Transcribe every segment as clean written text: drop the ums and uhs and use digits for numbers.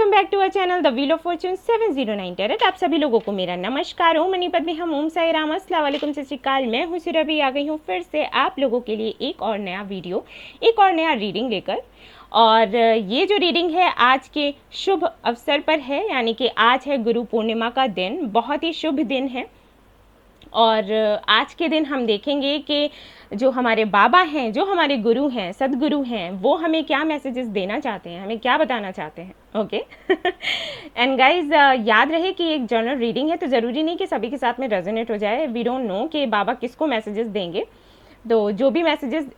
Welcome back to our channel the wheel of fortune 709 tarot. आप सभी लोगों को मेरा नमस्कार। ओम मणिपत में हम ओम साई राम, अस्सलाम वालेकुम, सत श्री अकाल। मैं हूँ सुरभि, आ गई हूँ फिर से आप लोगों के लिए एक और नया वीडियो, एक और नया रीडिंग लेकर। और ये जो रीडिंग है आज के शुभ अवसर पर है, यानी कि आज है गुरु पूर्णिमा का दिन, बहुत ही शुभ दिन है। और आज के दिन हम देखेंगे कि जो हमारे बाबा हैं, जो हमारे गुरु हैं, सदगुरु हैं, वो हमें क्या मैसेजेस देना चाहते हैं, हमें क्या बताना चाहते हैं। ओके एंड गाइज, याद रहे कि एक जनरल रीडिंग है, तो ज़रूरी नहीं कि सभी के साथ में रेजोनेट हो जाए। वी डोंट नो कि बाबा किसको मैसेजेस देंगे। तो जो भी मैसेजेस,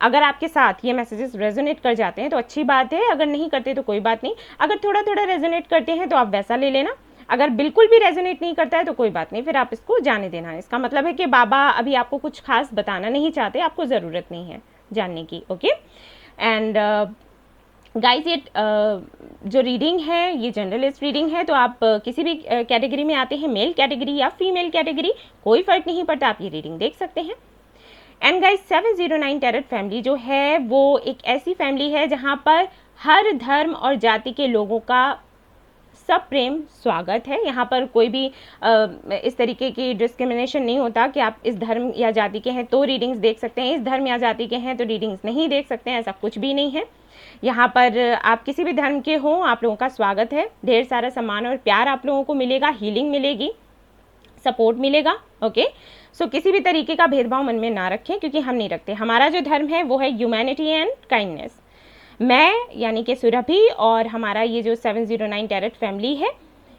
अगर आपके साथ ये मैसेजेस रेजोनेट कर जाते हैं तो अच्छी बात है, अगर नहीं करते तो कोई बात नहीं। अगर थोड़ा थोड़ा रेजोनेट करते हैं तो आप वैसा ले लेना, अगर बिल्कुल भी रेजोनेट नहीं करता है तो कोई बात नहीं, फिर आप इसको जाने देना है। इसका मतलब है कि बाबा अभी आपको कुछ खास बताना नहीं चाहते, आपको ज़रूरत नहीं है जानने की। ओके एंड गाइज, ये जो रीडिंग है ये जनरलिस्ट रीडिंग है, तो आप किसी भी कैटेगरी में आते हैं, मेल कैटेगरी या फीमेल कैटेगरी, कोई फ़र्क नहीं पड़ता, आप ये रीडिंग देख सकते हैं। एंड गाइज, 709 टैरेट फैमिली जो है वो एक ऐसी फैमिली है जहाँ पर हर धर्म और जाति के लोगों का सब प्रेम स्वागत है। यहाँ पर कोई भी इस तरीके की डिस्क्रिमिनेशन नहीं होता कि आप इस धर्म या जाति के हैं तो रीडिंग्स देख सकते हैं, इस धर्म या जाति के हैं तो रीडिंग्स नहीं देख सकते हैं, ऐसा कुछ भी नहीं है। यहाँ पर आप किसी भी धर्म के हों, आप लोगों का स्वागत है। ढेर सारा सम्मान और प्यार आप लोगों को मिलेगा, हीलिंग मिलेगी, सपोर्ट मिलेगा। ओके सो किसी भी तरीके का भेदभाव मन में ना रखें, क्योंकि हम नहीं रखते। हमारा जो धर्म है वो है ह्यूमैनिटी एंड काइंडनेस। मैं यानी कि सुरभि और हमारा ये जो 709 टैरेट फैमिली है,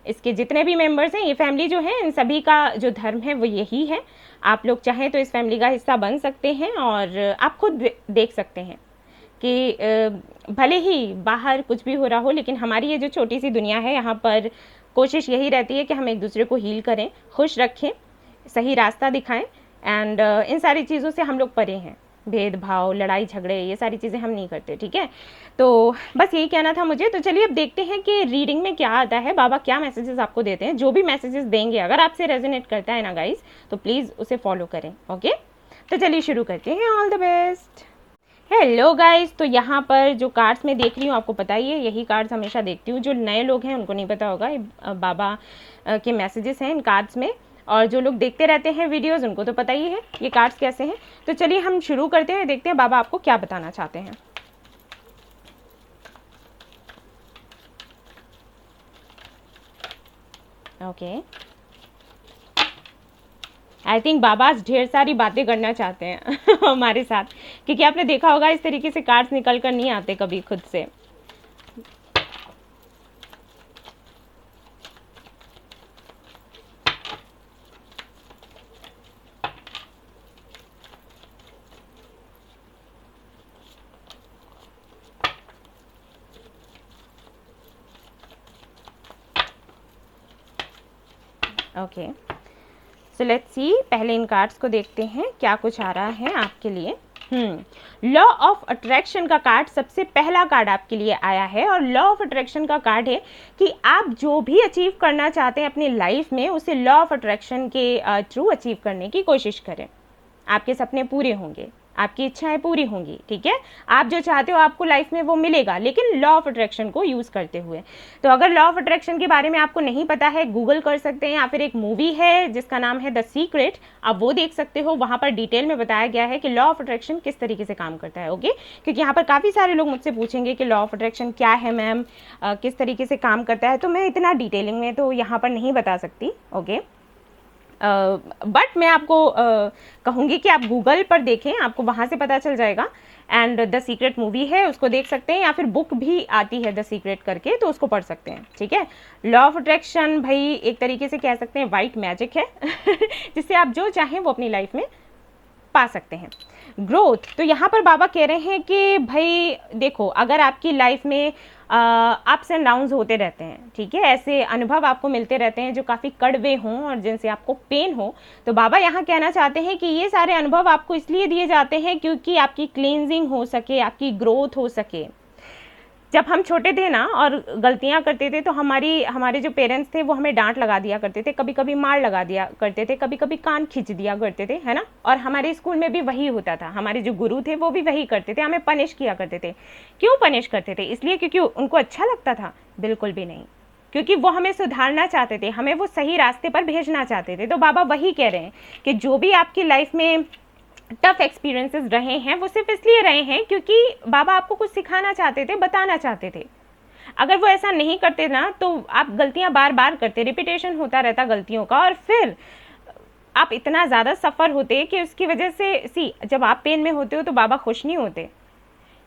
इसके जितने भी मेंबर्स हैं, ये फैमिली जो है, इन सभी का जो धर्म है वो यही है। आप लोग चाहें तो इस फैमिली का हिस्सा बन सकते हैं और आप खुद देख सकते हैं कि भले ही बाहर कुछ भी हो रहा हो, लेकिन हमारी ये जो छोटी सी दुनिया है, यहाँ पर कोशिश यही रहती है कि हम एक दूसरे को हील करें, खुश रखें, सही रास्ता दिखाएं। एंड इन सारी चीज़ों से हम लोग परे हैं, भेदभाव, लड़ाई झगड़े, ये सारी चीज़ें हम नहीं करते। ठीक है, तो बस यही कहना था मुझे। तो चलिए अब देखते हैं कि रीडिंग में क्या आता है, बाबा क्या मैसेजेस आपको देते हैं। जो भी मैसेजेस देंगे, अगर आपसे रेजोनेट करता है ना गाइस, तो प्लीज़ उसे फॉलो करें। ओके तो चलिए शुरू करते हैं। All the best. Hello guys, तो यहाँ पर जो कार्ड्स मैं देख रही हूँ, आपको पता ही है, यही कार्ड्स हमेशा देखती हूँ। जो नए लोग हैं उनको नहीं पता होगा, ये बाबा के मैसेजेस हैं इन कार्ड्स में, और जो लोग देखते रहते हैं वीडियोस उनको तो पता ही है ये कार्ड्स कैसे हैं। तो चलिए हम शुरू करते हैं, देखते हैं बाबा आपको क्या बताना चाहते हैं। ओके आई थिंक बाबा ढेर सारी बातें करना चाहते हैं हमारे साथ, क्योंकि आपने देखा होगा इस तरीके से कार्ड्स निकल कर नहीं आते कभी खुद से। ओके सो लेट्स सी, पहले इन कार्ड्स को देखते हैं क्या कुछ आ रहा है आपके लिए। लॉ ऑफ अट्रैक्शन का कार्ड सबसे पहला कार्ड आपके लिए आया है, और लॉ ऑफ अट्रैक्शन का कार्ड है कि आप जो भी अचीव करना चाहते हैं अपनी लाइफ में, उसे लॉ ऑफ अट्रैक्शन के थ्रू अचीव करने की कोशिश करें। आपके सपने पूरे होंगे, आपकी इच्छाएं पूरी होंगी। ठीक है, आप जो चाहते हो आपको लाइफ में वो मिलेगा, लेकिन लॉ ऑफ अट्रैक्शन को यूज़ करते हुए। तो अगर लॉ ऑफ अट्रैक्शन के बारे में आपको नहीं पता है, गूगल कर सकते हैं, या फिर एक मूवी है जिसका नाम है द सीक्रेट, आप वो देख सकते हो। वहाँ पर डिटेल में बताया गया है कि लॉ ऑफ अट्रैक्शन किस तरीके से काम करता है। ओके क्योंकि यहाँ पर काफ़ी सारे लोग मुझसे पूछेंगे कि लॉ ऑफ अट्रैक्शन क्या है मैम, किस तरीके से काम करता है, तो मैं इतना डिटेलिंग में तो यहाँ पर नहीं बता सकती। ओके बट मैं आपको कहूँगी कि आप गूगल पर देखें, आपको वहाँ से पता चल जाएगा। एंड द सीक्रेट मूवी है, उसको देख सकते हैं, या फिर बुक भी आती है द सीक्रेट करके, तो उसको पढ़ सकते हैं। ठीक है, लॉ ऑफ अट्रैक्शन भाई एक तरीके से कह सकते हैं वाइट मैजिक है जिससे आप जो चाहें वो अपनी लाइफ में पा सकते हैं। ग्रोथ, तो यहाँ पर बाबा कह रहे हैं कि भाई देखो, अगर आपकी लाइफ में अप्स एंड डाउन्स होते रहते हैं, ठीक है, ऐसे अनुभव आपको मिलते रहते हैं जो काफ़ी कड़वे हों और जिनसे आपको पेन हो, तो बाबा यहाँ कहना चाहते हैं कि ये सारे अनुभव आपको इसलिए दिए जाते हैं क्योंकि आपकी क्लींजिंग हो सके, आपकी ग्रोथ हो सके। जब हम छोटे थे ना और गलतियां करते थे, तो हमारे जो पेरेंट्स थे वो हमें डांट लगा दिया करते थे, कभी कभी मार लगा दिया करते थे, कभी कभी कान खींच दिया करते थे, है ना। और हमारे स्कूल में भी वही होता था, हमारे जो गुरु थे वो भी वही करते थे, हमें पनिश किया करते थे। क्यों पनिश करते थे? इसलिए क्योंकि उनको अच्छा लगता था बिल्कुल भी नहीं, क्योंकि वो हमें सुधारना चाहते थे, हमें वो सही रास्ते पर भेजना चाहते थे। तो बाबा वही कह रहे हैं कि जो भी आपकी लाइफ में टफ एक्सपीरियंसेस रहे हैं वो सिर्फ इसलिए रहे हैं क्योंकि बाबा आपको कुछ सिखाना चाहते थे, बताना चाहते थे। अगर वो ऐसा नहीं करते ना तो आप गलतियां बार बार करते, रिपीटेशन होता रहता गलतियों का, और फिर आप इतना ज़्यादा सफ़र होते कि उसकी वजह से जब आप पेन में होते हो तो बाबा खुश नहीं होते।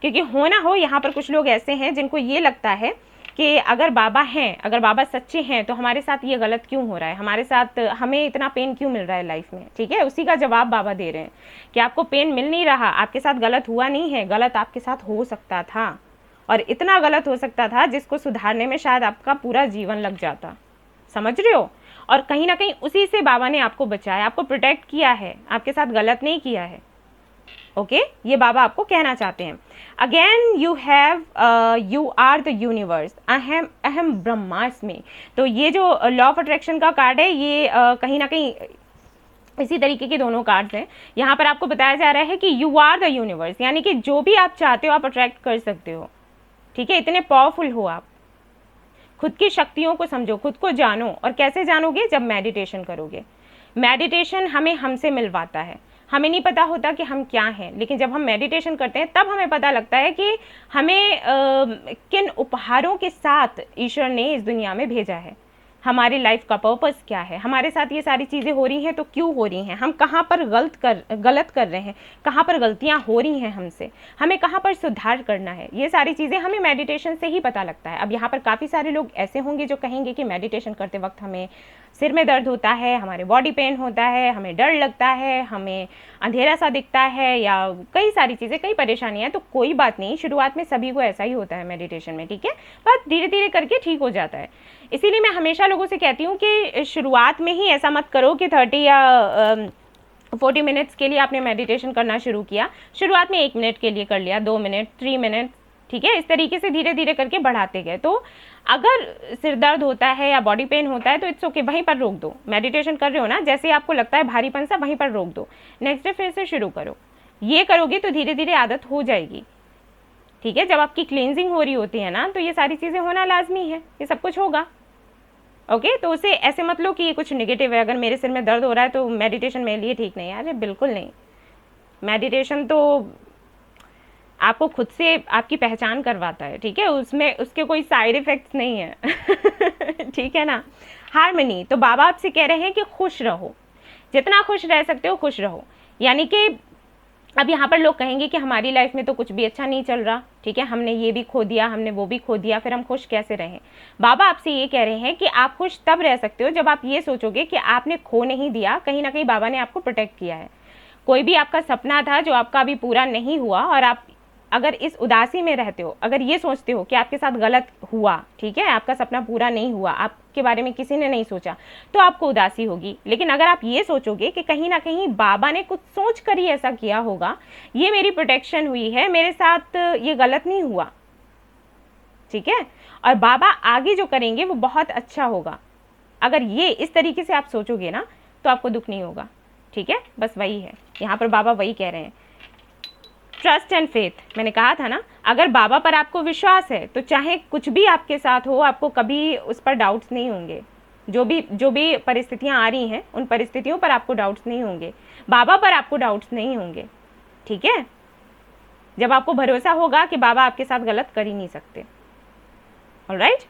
क्योंकि हो ना हो, यहाँ पर कुछ लोग ऐसे हैं जिनको ये लगता है कि अगर बाबा हैं, अगर बाबा सच्चे हैं तो हमारे साथ ये गलत क्यों हो रहा है, हमारे साथ हमें इतना पेन क्यों मिल रहा है लाइफ में। ठीक है, उसी का जवाब बाबा दे रहे हैं कि आपको पेन मिल नहीं रहा, आपके साथ गलत हुआ नहीं है, गलत आपके साथ हो सकता था, और इतना गलत हो सकता था जिसको सुधारने में शायद आपका पूरा जीवन लग जाता। समझ रहे हो? और कहीं ना कहीं उसी से बाबा ने आपको बचाया, आपको प्रोटेक्ट किया है, आपके साथ गलत नहीं किया है। ओके, ये बाबा आपको कहना चाहते हैं। Again you are the universe, अहम अहम ब्रह्मास्मि। तो ये जो लॉ ऑफ अट्रैक्शन का कार्ड है, ये कहीं ना कहीं इसी तरीके के दोनों कार्ड्स हैं। यहाँ पर आपको बताया जा रहा है कि यू आर द यूनिवर्स, यानी कि जो भी आप चाहते हो आप अट्रैक्ट कर सकते हो। ठीक है, इतने पावरफुल हो आप। खुद की शक्तियों को समझो, खुद को जानो। और कैसे जानोगे? जब मेडिटेशन करोगे। मेडिटेशन हमें हमसे मिलवाता है। हमें नहीं पता होता कि हम क्या हैं, लेकिन जब हम मेडिटेशन करते हैं तब हमें पता लगता है कि हमें किन उपहारों के साथ ईश्वर ने इस दुनिया में भेजा है, हमारी लाइफ का पर्पस क्या है, हमारे साथ ये सारी चीज़ें हो रही हैं तो क्यों हो रही हैं, हम कहाँ पर गलत कर रहे हैं, कहाँ पर गलतियाँ हो रही हैं हमसे, हमें कहाँ पर सुधार करना है। ये सारी चीज़ें हमें मेडिटेशन से ही पता लगता है। अब यहाँ पर काफ़ी सारे लोग ऐसे होंगे जो कहेंगे कि मेडिटेशन करते वक्त हमें सिर में दर्द होता है, हमारे बॉडी पेन होता है, हमें डर लगता है, हमें अंधेरा सा दिखता है, या कई सारी चीज़ें, कई परेशानियाँ। तो कोई बात नहीं, शुरुआत में सभी को ऐसा ही होता है मेडिटेशन में। ठीक है, बस धीरे धीरे करके ठीक हो जाता है। इसीलिए मैं हमेशा लोगों से कहती हूँ कि शुरुआत में ही ऐसा मत करो कि 30 या 40 मिनट्स के लिए आपने मेडिटेशन करना शुरू किया। शुरुआत में 1 मिनट के लिए कर लिया, 2 मिनट, 3 मिनट। ठीक है, इस तरीके से धीरे धीरे करके बढ़ाते गए। तो अगर सिर दर्द होता है या बॉडी पेन होता है तो इट्स ओके, वहीं पर रोक दो। मेडिटेशन कर रहे हो ना, जैसे आपको लगता है भारीपन सा, वहीं पर रोक दो। नेक्स्ट डे फिर से शुरू करो। ये करोगे तो धीरे धीरे आदत हो जाएगी। ठीक है, जब आपकी क्लींजिंग हो रही होती है ना, तो ये सारी चीज़ें होना लाजमी है, ये सब कुछ होगा। ओके, तो उसे ऐसे मत लो कि ये कुछ नेगेटिव है, अगर मेरे सिर में दर्द हो रहा है तो मेडिटेशन मेरे लिए ठीक नहीं है। अरे बिल्कुल नहीं, मेडिटेशन तो आपको खुद से आपकी पहचान करवाता है। ठीक है, उसमें उसके कोई साइड इफ़ेक्ट्स नहीं है। ठीक है ना। हार्मनी, तो बाबा आपसे कह रहे हैं कि खुश रहो, जितना खुश रह सकते हो खुश रहो। यानी कि अब यहाँ पर लोग कहेंगे कि हमारी लाइफ में तो कुछ भी अच्छा नहीं चल रहा। ठीक है, हमने ये भी खो दिया, हमने वो भी खो दिया, फिर हम खुश कैसे रहें? बाबा आपसे ये कह रहे हैं कि आप खुश तब रह सकते हो जब आप ये सोचोगे कि आपने खो नहीं दिया, कहीं ना कहीं बाबा ने आपको प्रोटेक्ट किया है। कोई भी आपका सपना था जो आपका अभी पूरा नहीं हुआ, और आप अगर इस उदासी में रहते हो, अगर ये सोचते हो कि आपके साथ गलत हुआ, ठीक है, आपका सपना पूरा नहीं हुआ, आपके बारे में किसी ने नहीं सोचा, तो आपको उदासी होगी। लेकिन अगर आप ये सोचोगे कि कहीं ना कहीं बाबा ने कुछ सोच कर ही ऐसा किया होगा, ये मेरी प्रोटेक्शन हुई है, मेरे साथ ये गलत नहीं हुआ, ठीक है, और बाबा आगे जो करेंगे वो बहुत अच्छा होगा। अगर ये इस तरीके से आप सोचोगे ना तो आपको दुख नहीं होगा। ठीक है, बस वही है, यहाँ पर बाबा वही कह रहे हैं। ट्रस्ट एंड फेथ, मैंने कहा था ना, अगर बाबा पर आपको विश्वास है तो चाहे कुछ भी आपके साथ हो, आपको कभी उस पर डाउट्स नहीं होंगे। जो भी परिस्थितियां आ रही हैं उन परिस्थितियों पर आपको डाउट्स नहीं होंगे, बाबा पर आपको डाउट्स नहीं होंगे। ठीक है, जब आपको भरोसा होगा कि बाबा आपके साथ गलत कर ही नहीं सकते। ऑलराइट,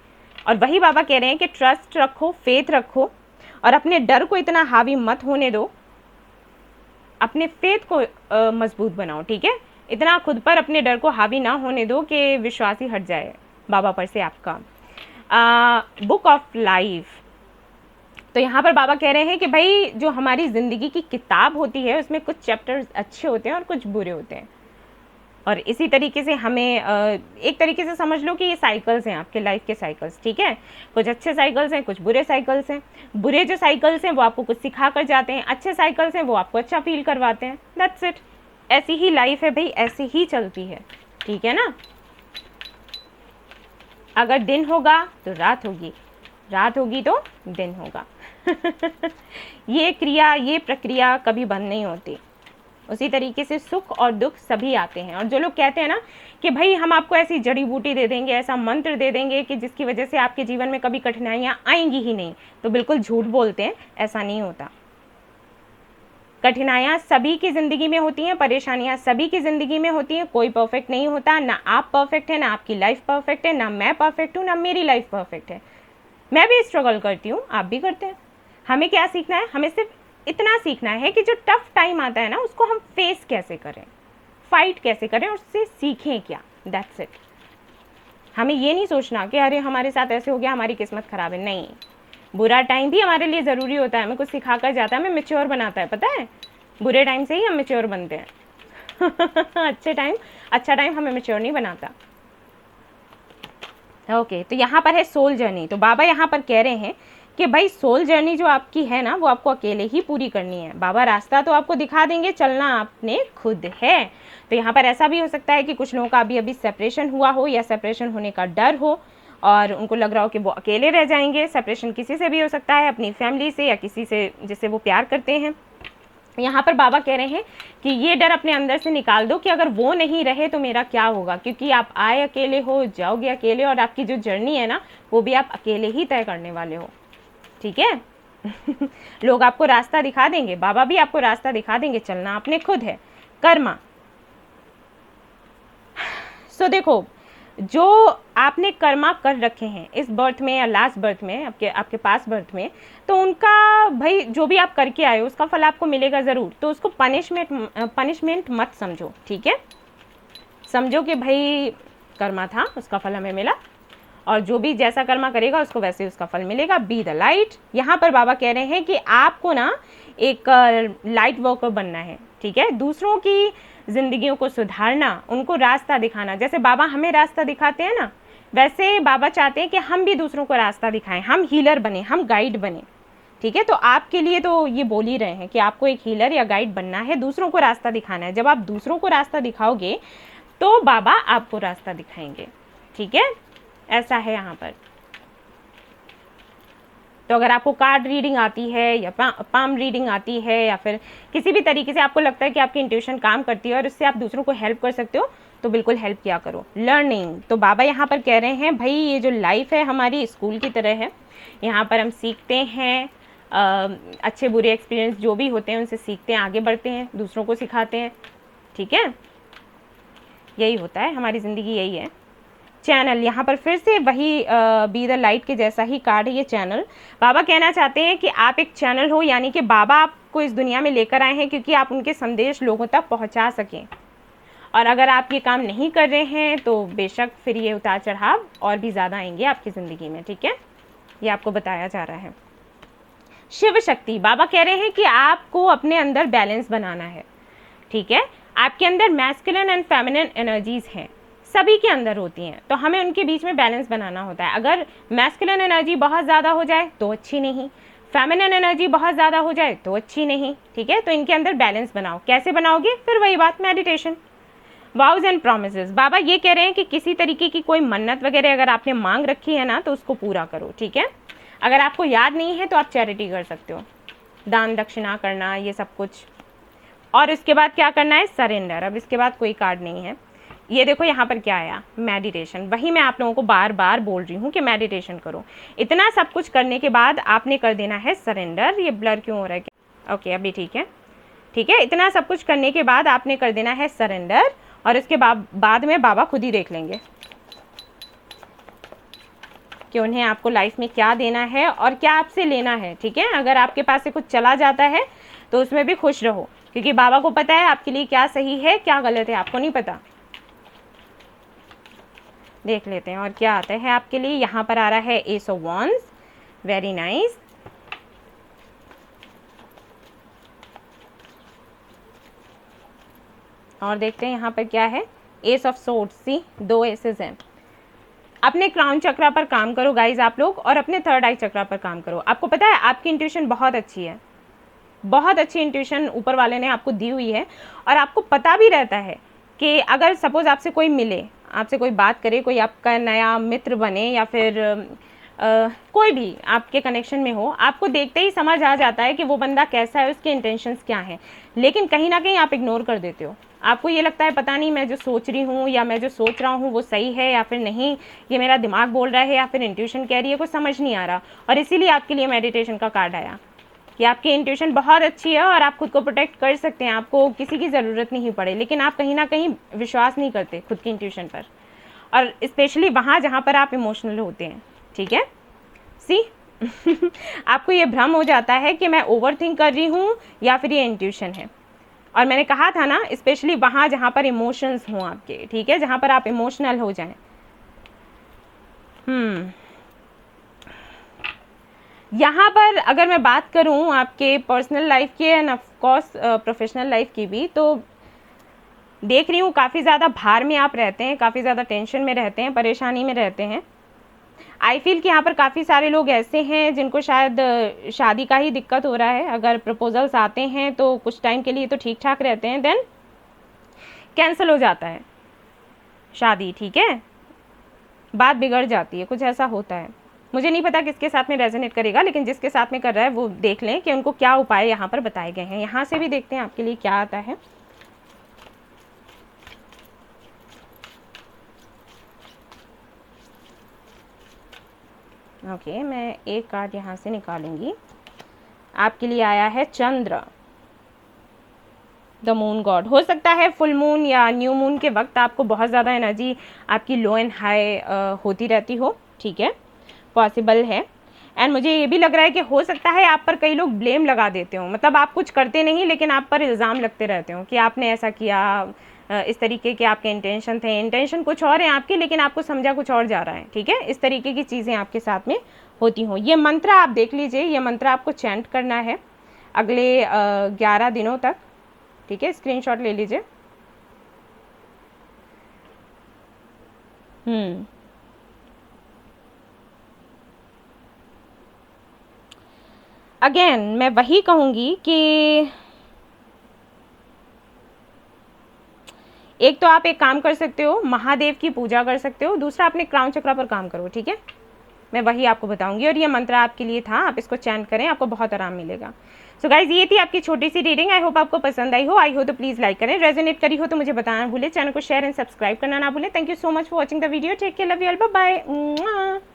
और वही बाबा कह रहे हैं कि ट्रस्ट रखो, फेथ रखो, और अपने डर को इतना हावी मत होने दो, अपने फेथ को मजबूत बनाओ। ठीक है, इतना खुद पर अपने डर को हावी ना होने दो कि विश्वास ही हट जाए बाबा पर से आपका। बुक ऑफ लाइफ, तो यहाँ पर बाबा कह रहे हैं कि भाई जो हमारी ज़िंदगी की किताब होती है उसमें कुछ चैप्टर्स अच्छे होते हैं और कुछ बुरे होते हैं, और इसी तरीके से हमें एक तरीके से समझ लो कि ये साइकिल्स हैं, आपके लाइफ के साइकिल्स। ठीक है, कुछ अच्छे साइकिल्स हैं, कुछ बुरे साइकिल्स हैं। बुरे जो साइकिल्स हैं वो आपको कुछ सिखा कर जाते हैं, अच्छे साइकिल्स हैं वो आपको अच्छा फील करवाते हैं। दैट्स इट, ऐसी ही लाइफ है भाई, ऐसी ही चलती है। ठीक है ना, अगर दिन होगा तो रात होगी, रात होगी तो दिन होगा। ये क्रिया, ये प्रक्रिया कभी बंद नहीं होती। उसी तरीके से सुख और दुख सभी आते हैं। और जो लोग कहते हैं ना कि भाई हम आपको ऐसी जड़ी बूटी दे देंगे, ऐसा मंत्र दे देंगे कि जिसकी वजह से आपके जीवन में कभी कठिनाइयाँ आएंगी ही नहीं, तो बिल्कुल झूठ बोलते हैं, ऐसा नहीं होता। कठिनाइयाँ सभी की ज़िंदगी में होती हैं, परेशानियाँ सभी की ज़िंदगी में होती हैं, कोई परफेक्ट नहीं होता। ना आप परफेक्ट है, ना आपकी लाइफ परफेक्ट है, ना मैं परफेक्ट हूँ, ना मेरी लाइफ परफेक्ट है। मैं भी स्ट्रगल करती हूँ, आप भी करते हैं। हमें क्या सीखना है? हमें सिर्फ इतना सीखना है कि जो टफ टाइम आता है ना, उसको हम फेस कैसे करें, फाइट कैसे करें और उससे सीखें क्या। That's it. हमें ये नहीं सोचना कि अरे हमारे साथ ऐसे हो गया, हमारी किस्मत खराब है। नहीं, बुरा टाइम भी हमारे लिए ज़रूरी होता है, हमें कुछ सिखा कर जाता है, हमें मैच्योर बनाता है। पता है, बुरे टाइम से ही हम मैच्योर बनते हैं। अच्छा टाइम हमें मैच्योर नहीं बनाता। ओके, तो यहाँ पर है सोल जर्नी। तो बाबा यहाँ पर कह रहे हैं कि भाई सोल जर्नी जो आपकी है ना, वो आपको अकेले ही पूरी करनी है। बाबा रास्ता तो आपको दिखा देंगे, चलना आपने खुद है। तो यहाँ पर ऐसा भी हो सकता है कि कुछ लोगों का अभी अभी सेपरेशन हुआ हो या सेपरेशन होने का डर हो और उनको लग रहा हो कि वो अकेले रह जाएंगे। सेपरेशन किसी से भी हो सकता है, अपनी फैमिली से या किसी से जिससे वो प्यार करते हैं। यहाँ पर बाबा कह रहे हैं कि ये डर अपने अंदर से निकाल दो कि अगर वो नहीं रहे तो मेरा क्या होगा, क्योंकि आप आए अकेले हो, जाओगे अकेले, और आपकी जो जर्नी है ना, वो भी आप अकेले ही तय करने वाले हो। ठीक है। लोग आपको रास्ता दिखा देंगे, बाबा भी आपको रास्ता दिखा देंगे, चलना आपने खुद है। कर्मा। सो देखो, जो आपने कर्मा कर रखे हैं इस बर्थ में या लास्ट बर्थ में, आपके पास बर्थ में, तो उनका भाई जो भी आप करके आए हो उसका फल आपको मिलेगा ज़रूर। तो उसको पनिशमेंट मत समझो। ठीक है, समझो कि भाई कर्मा था, उसका फल हमें मिला, और जो भी जैसा कर्मा करेगा उसको वैसे ही उसका फल मिलेगा। Be the light. यहाँ पर बाबा कह रहे हैं कि आपको ना एक लाइट वर्कर बनना है। ठीक है, दूसरों की जिंदगियों को सुधारना, उनको रास्ता दिखाना। जैसे बाबा हमें रास्ता दिखाते हैं ना, वैसे बाबा चाहते हैं कि हम भी दूसरों को रास्ता दिखाएं, हम हीलर बने, हम गाइड बने। ठीक है, तो आपके लिए तो ये बोल ही रहे हैं कि आपको एक हीलर या गाइड बनना है, दूसरों को रास्ता दिखाना है। जब आप दूसरों को रास्ता दिखाओगे तो बाबा आपको रास्ता दिखाएंगे। ठीक है, ऐसा है यहाँ पर। तो अगर आपको कार्ड रीडिंग आती है या पाम रीडिंग आती है या फिर किसी भी तरीके से आपको लगता है कि आपकी इंट्यूशन काम करती है और उससे आप दूसरों को हेल्प कर सकते हो, तो बिल्कुल हेल्प किया करो। लर्निंग। तो बाबा यहाँ पर कह रहे हैं भाई ये जो लाइफ है हमारी स्कूल की तरह है, यहाँ पर हम सीखते हैं, अच्छे बुरे एक्सपीरियंस जो भी होते हैं उनसे सीखते हैं, आगे बढ़ते हैं, दूसरों को सिखाते हैं। ठीक है, यही होता है, हमारी ज़िंदगी यही है। चैनल। यहाँ पर फिर से वही बी द लाइट के जैसा ही कार्ड है ये चैनल। बाबा कहना चाहते हैं कि आप एक चैनल हो, यानी कि बाबा आपको इस दुनिया में लेकर आए हैं क्योंकि आप उनके संदेश लोगों तक पहुँचा सकें। और अगर आप ये काम नहीं कर रहे हैं तो बेशक फिर ये उतार चढ़ाव और भी ज़्यादा आएंगे आपकी ज़िंदगी में। ठीक है, ये आपको बताया जा रहा है। शिव शक्ति। बाबा कह रहे हैं कि आपको अपने अंदर बैलेंस बनाना है। ठीक है, आपके अंदर मैस्कुलिन एंड फेमिनिन एनर्जीज हैं, सभी के अंदर होती हैं, तो हमें उनके बीच में बैलेंस बनाना होता है। अगर मैस्कुलिन एनर्जी बहुत ज़्यादा हो जाए तो अच्छी नहीं, फेमिनिन एनर्जी बहुत ज़्यादा हो जाए तो अच्छी नहीं। ठीक है, तो इनके अंदर बैलेंस बनाओ। कैसे बनाओगे? फिर वही बात, मेडिटेशन। Vows and promises. बाबा ये कह रहे हैं कि किसी तरीके की कोई मन्नत वगैरह अगर आपने मांग रखी है ना, तो उसको पूरा करो। ठीक है, अगर आपको याद नहीं है तो आप चैरिटी कर सकते हो, दान दक्षिणा करना, ये सब कुछ। और इसके बाद क्या करना है? सरेंडर। अब इसके बाद कोई कार्ड नहीं है। ये देखो यहाँ पर क्या आया, मेडिटेशन। वही मैं आप लोगों को बार बार बोल रही हूँ कि मेडिटेशन करो। इतना सब कुछ करने के बाद आपने कर देना है सरेंडर। ये ब्लर क्यों हो रहा है? ओके, अभी ठीक है। ठीक है, इतना सब कुछ करने के बाद आपने कर देना है सरेंडर, और इसके बाद में बाबा खुद ही देख लेंगे कि उन्हें आपको लाइफ में क्या देना है और क्या आपसे लेना है। ठीक है, अगर आपके पास से कुछ चला जाता है तो उसमें भी खुश रहो, क्योंकि बाबा को पता है आपके लिए क्या सही है क्या गलत है, आपको नहीं पता। देख लेते हैं और क्या आता है आपके लिए। यहाँ पर आ रहा है ace of wands, very nice. और देखते हैं यहाँ पर क्या है, ace of swords. See, 2 aces हैं। अपने क्राउन चक्रा पर काम करो गाइज आप लोग, और अपने थर्ड आई चक्रा पर काम करो। आपको पता है आपकी इंट्यूशन बहुत अच्छी है, बहुत अच्छी इंट्यूशन ऊपर वाले ने आपको दी हुई है, और आपको पता भी रहता है कि अगर सपोज आपसे कोई मिले, आपसे कोई बात करे, कोई आपका नया मित्र बने या फिर कोई भी आपके कनेक्शन में हो, आपको देखते ही समझ आ जाता है कि वो बंदा कैसा है, उसके इंटेंशंस क्या हैं, लेकिन कहीं ना कहीं आप इग्नोर कर देते हो। आपको ये लगता है पता नहीं मैं जो सोच रही हूँ या मैं जो सोच रहा हूँ वो सही है या फिर नहीं, ये मेरा दिमाग बोल रहा है या फिर इंट्यूशन कह रही है, कुछ समझ नहीं आ रहा। और इसीलिए आपके लिए मेडिटेशन का कार्ड आया कि आपकी इंट्यूशन बहुत अच्छी है और आप खुद को प्रोटेक्ट कर सकते हैं, आपको किसी की ज़रूरत नहीं पड़े, लेकिन आप कहीं ना कहीं विश्वास नहीं करते खुद की इंट्यूशन पर, और स्पेशली वहाँ जहाँ पर आप इमोशनल होते हैं। ठीक है, सी आपको ये भ्रम हो जाता है कि मैं ओवर थिंक कर रही हूँ या फिर ये इंट्यूशन है। और मैंने कहा था ना, स्पेशली वहाँ जहाँ पर इमोशंस हों आपके, ठीक है, जहाँ पर आप इमोशनल हो जाएं। यहाँ पर अगर मैं बात करूँ आपके पर्सनल लाइफ की एंड ऑफकोर्स प्रोफेशनल लाइफ की भी, तो देख रही हूँ काफ़ी ज़्यादा भार में आप रहते हैं, काफ़ी ज़्यादा टेंशन में रहते हैं, परेशानी में रहते हैं। आई फील कि यहाँ पर काफ़ी सारे लोग ऐसे हैं जिनको शायद शादी का ही दिक्कत हो रहा है। अगर प्रपोजल्स आते हैं तो कुछ टाइम के लिए तो ठीक ठाक रहते हैं, देन कैंसिल हो जाता है शादी। ठीक है, बात बिगड़ जाती है, कुछ ऐसा होता है। मुझे नहीं पता किसके साथ में रेजोनेट करेगा, लेकिन जिसके साथ में कर रहा है वो देख लें कि उनको क्या उपाय यहाँ पर बताए गए हैं। यहाँ से भी देखते हैं आपके लिए क्या आता है। ओके, मैं एक कार्ड यहाँ से निकालूंगी। आपके लिए आया है चंद्र, द मून गॉड। हो सकता है फुल मून या न्यू मून के वक्त आपको बहुत ज़्यादा एनर्जी आपकी लो एंड हाई होती रहती हो। ठीक है, पॉसिबल है। एंड मुझे ये भी लग रहा है कि हो सकता है आप पर कई लोग ब्लेम लगा देते हो, मतलब आप कुछ करते नहीं लेकिन आप पर इल्ज़ाम लगते रहते हो कि आपने ऐसा किया, इस तरीके के आपके इंटेंशन थे, इंटेंशन कुछ और है आपके, लेकिन आपको समझा कुछ और जा रहा है। ठीक है, इस तरीके की चीज़ें आपके साथ में होती हों। ये मंत्र आप देख लीजिए, ये मंत्र आपको चैंट करना है अगले 11 दिनों तक। ठीक है, स्क्रीनशॉट ले लीजिए। अगेन मैं वही कहूँगी कि एक तो आप एक काम कर सकते हो, महादेव की पूजा कर सकते हो, दूसरा अपने क्राउन चक्रा पर काम करो। ठीक है, मैं वही आपको बताऊंगी, और ये मंत्र आपके लिए था, आप इसको चैंट करें, आपको बहुत आराम मिलेगा। सो गाइज, ये थी आपकी छोटी सी रीडिंग। आई होप आपको पसंद आई हो तो प्लीज़ लाइक करें, रेजोनेट करी हो तो मुझे बताना भूले, चैनल को शेयर एंड सब्सक्राइब करना ना भूलें। Thank you so much for watching the video. Take care, love you all, bye bye.